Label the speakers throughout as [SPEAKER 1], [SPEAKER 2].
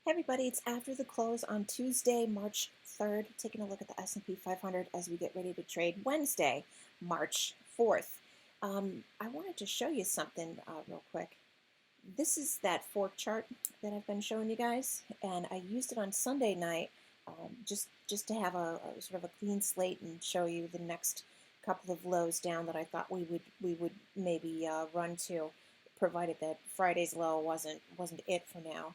[SPEAKER 1] Hey everybody, it's after the close on Tuesday, March 3rd, taking a look at the S&P 500 as we get ready to trade Wednesday, March 4th. I wanted to show you something real quick. This is that fork chart that I've been showing you guys, and I used it on Sunday night just to have a sort of a clean slate and show you the next couple of lows down that I thought we would maybe run to, provided that Friday's low wasn't it for now.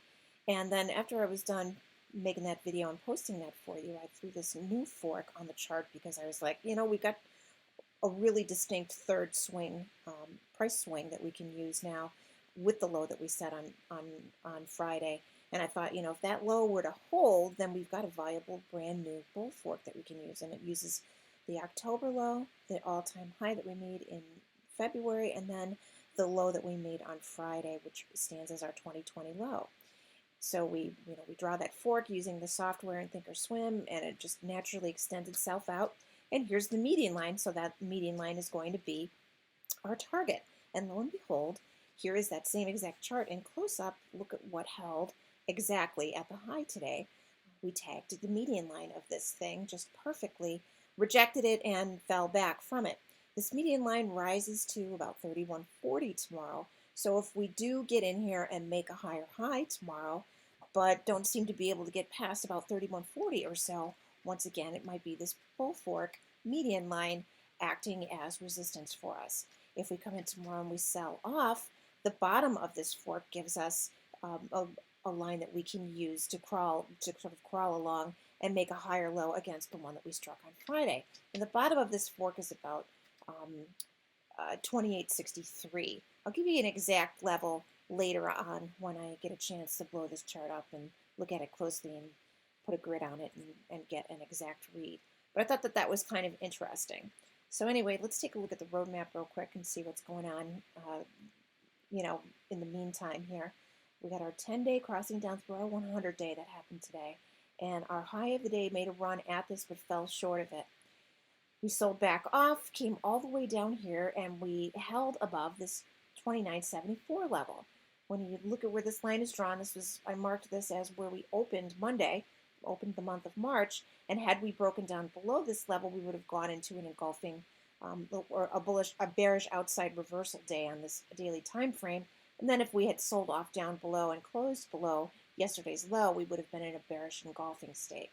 [SPEAKER 1] And then after I was done making that video and posting that for you, I threw this new fork on the chart because I was like, we got a really distinct third swing, price swing that we can use now with the low that we set on Friday. And I thought, if that low were to hold, then we've got a viable brand new bull fork that we can use. And it uses the October low, the all-time high that we made in February, and then the low that we made on Friday, which stands as our 2020 low. So we draw that fork using the software in Thinkorswim, and it just naturally extends itself out. And here's the median line, so that median line is going to be our target. And lo and behold, here is that same exact chart in close-up. Look at what held exactly at the high today. We tagged the median line of this thing just perfectly, rejected it, and fell back from it. This median line rises to about 3140 tomorrow. So if we do get in here and make a higher high tomorrow, but don't seem to be able to get past about 3140 or so, once again, it might be this bull fork median line acting as resistance for us. If we come in tomorrow and we sell off, the bottom of this fork gives us a line that we can use to sort of crawl along and make a higher low against the one that we struck on Friday. And the bottom of this fork is about 2863. I'll give you an exact level later on when I get a chance to blow this chart up and look at it closely and put a grid on it and get an exact read. But I thought that was kind of interesting. So anyway, let's take a look at the roadmap real quick and see what's going on, in the meantime here. We got our 10-day crossing down through our 100-day that happened today. And our high of the day made a run at this but fell short of it. We sold back off, came all the way down here, and we held above this 2974 level. When you look at where this line is drawn, I marked this as where we opened Monday, opened the month of March, and had we broken down below this level, we would have gone into an engulfing or a bearish outside reversal day on this daily time frame. And then if we had sold off down below and closed below yesterday's low, we would have been in a bearish engulfing state.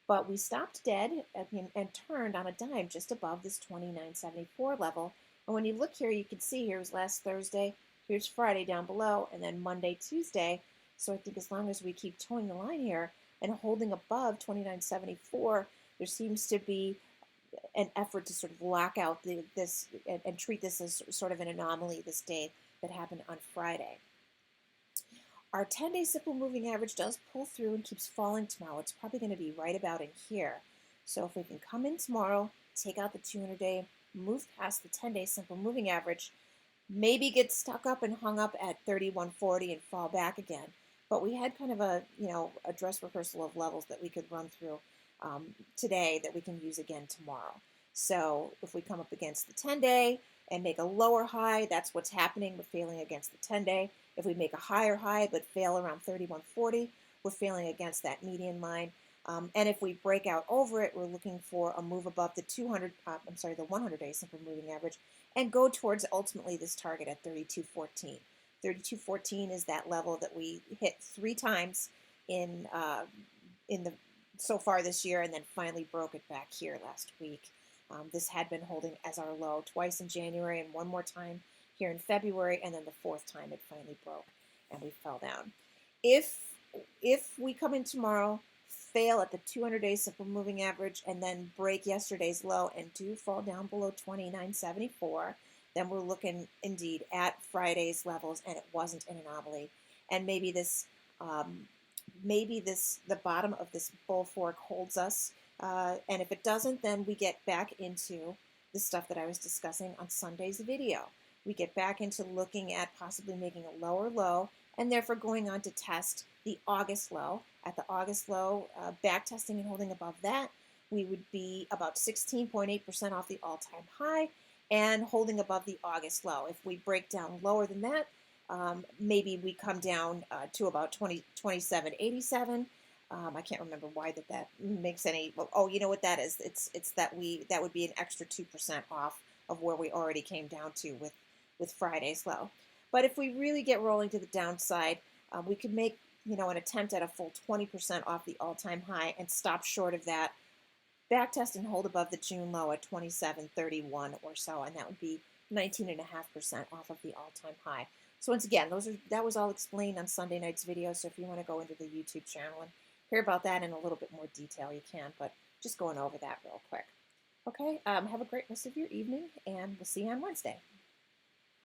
[SPEAKER 1] But we stopped dead and turned on a dime just above this 2974 level. And when you look here, you can see here's last Thursday, here's Friday down below, and then Monday, Tuesday. So I think as long as we keep towing the line here and holding above 2974, there seems to be an effort to sort of lock out this and treat this as sort of an anomaly this day that happened on Friday. Our 10-day simple moving average does pull through and keeps falling tomorrow. It's probably going to be right about in here. So if we can come in tomorrow, take out the 200-day, move past the 10-day simple moving average, maybe get stuck up and hung up at 3140 and fall back again. But we had kind of a dress rehearsal of levels that we could run through today that we can use again tomorrow. So if we come up against the 10-day and make a lower high, that's what's happening. We're failing against the 10-day. If we make a higher high but fail around 3140, we're failing against that median line. And if we break out over it, we're looking for a move above the 100-day simple moving average and go towards ultimately this target at 3214. 3214 is that level that we hit 3 times in the so far this year, and then finally broke it back here last week. This had been holding as our low twice in January and one more time here in February, and then the 4th time it finally broke and we fell down. If we come in tomorrow, fail at the 200-day simple moving average, and then break yesterday's low and do fall down below 2974, then we're looking indeed at Friday's levels, and it wasn't an anomaly. And maybe the bottom of this bull fork holds us. And if it doesn't, then we get back into the stuff that I was discussing on Sunday's video. We get back into looking at possibly making a lower low and therefore going on to test the August low. At the August low, back testing and holding above that, we would be about 16.8% off the all-time high and holding above the August low. If we break down lower than that, maybe we come down to about 27.87. I can't remember why that makes any. Oh, you know what that is? It's that would be an extra 2% off of where we already came down to with Friday's low. But if we really get rolling to the downside, we could make an attempt at a full 20% off the all-time high and stop short of that. Backtest and hold above the June low at 27.31 or so, and that would be 19.5% off of the all-time high. So once again, that was all explained on Sunday night's video. So if you want to go into the YouTube channel and hear about that in a little bit more detail, you can. But just going over that real quick. Okay, have a great rest of your evening, and we'll see you on Wednesday.